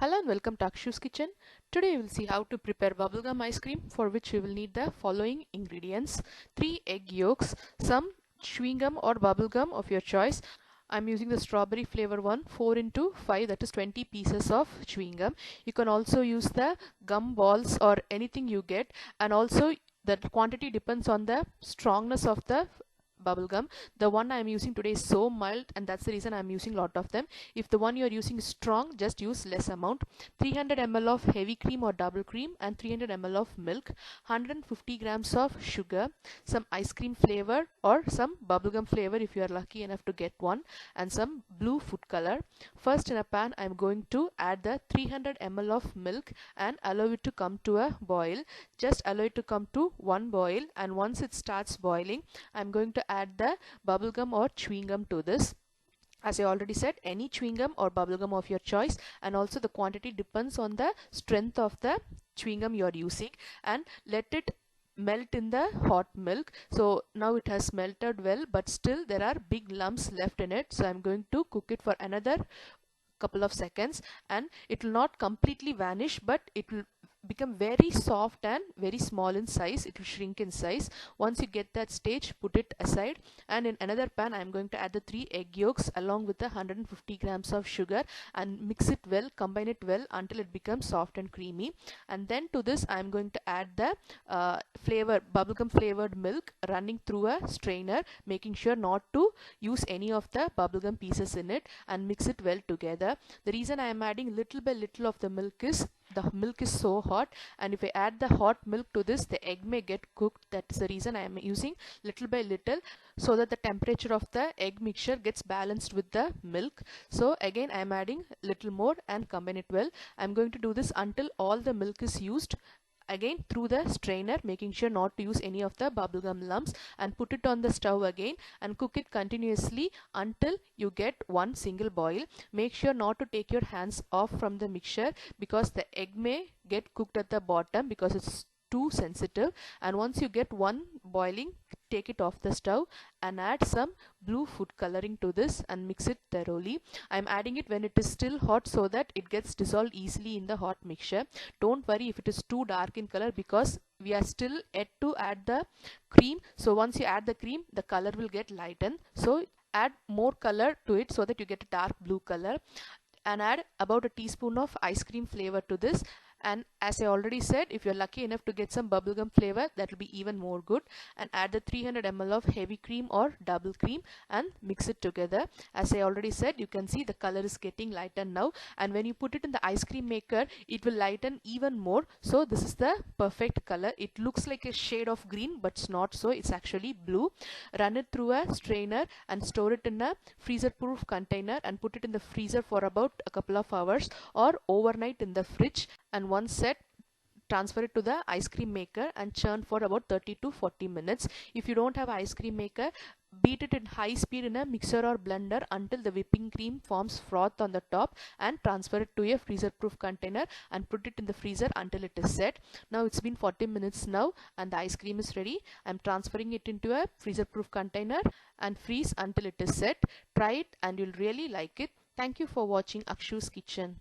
Hello and welcome to Akshu's Kitchen. Today we will see how to prepare bubblegum ice cream, for which we will need the following ingredients: 3 egg yolks, some chewing gum or bubblegum of your choice. I'm using the strawberry flavor one, 4 into 5, that is 20 pieces of chewing gum. You can also use the gum balls or anything you get, and also the quantity depends on the strongness of the bubblegum. The one I am using today is so mild, and that's the reason I am using a lot of them. If the one you are using is strong, just use less amount. 300 ml of heavy cream or double cream and 300 ml of milk, 150 grams of sugar, some ice cream flavor or some bubblegum flavor if you are lucky enough to get one, and some blue food color. First, in a pan I am going to add the 300 ml of milk and allow it to come to a boil. Just allow it to come to one boil, and once it starts boiling, I'm going to add the bubblegum or chewing gum to this. As I already said, any chewing gum or bubblegum of your choice, and also the quantity depends on the strength of the chewing gum you are using, and let it melt in the hot milk. So now it has melted well, but still there are big lumps left in it, so I'm going to cook it for another couple of seconds, and it will not completely vanish, but it will become very soft and very small in size. It will shrink in size. Once you get that stage, put it aside, and in another pan I am going to add the 3 egg yolks along with the 150 grams of sugar and mix it well, combine it well until it becomes soft and creamy. And then to this I am going to add the bubblegum flavored milk running through a strainer, making sure not to use any of the bubblegum pieces in it, and mix it well together. The reason I am adding little by little of the milk is the milk is so hot, and if I add the hot milk to this, the egg may get cooked. That is the reason I am using little by little, so that the temperature of the egg mixture gets balanced with the milk. So again I am adding little more and combine it well. I am going to do this until all the milk is used, again through the strainer, making sure not to use any of the bubblegum lumps, and put it on the stove again and cook it continuously until you get one single boil. Make sure not to take your hands off from the mixture, because the egg may get cooked at the bottom because it's too sensitive. And once you get one boiling, take it off the stove and add some blue food coloring to this and mix it thoroughly. I'm adding it when it is still hot so that it gets dissolved easily in the hot mixture. Don't worry if it is too dark in color, because we are still yet to add the cream. So once you add the cream, the color will get lightened. So add more color to it so that you get a dark blue color, and add about a teaspoon of ice cream flavor to this. And as I already said, if you're lucky enough to get some bubblegum flavor, that will be even more good. And add the 300 ml of heavy cream or double cream and mix it together. As I already said, you can see the color is getting lightened now, and when you put it in the ice cream maker, it will lighten even more. So this is the perfect color. It looks like a shade of green, but it's not so. It's actually blue. Run it through a strainer and store it in a freezer proof container, and put it in the freezer for about a couple of hours or overnight in the fridge. And once set, transfer it to the ice cream maker and churn for about 30 to 40 minutes. If you don't have ice cream maker, beat it in high speed in a mixer or blender until the whipping cream forms froth on the top, and transfer it to a freezer proof container and put it in the freezer until it is set. Now it's been 40 minutes now, and the ice cream is ready. I'm transferring it into a freezer proof container and freeze until it is set. Try it and you'll really like it. Thank you for watching Akshu's Kitchen.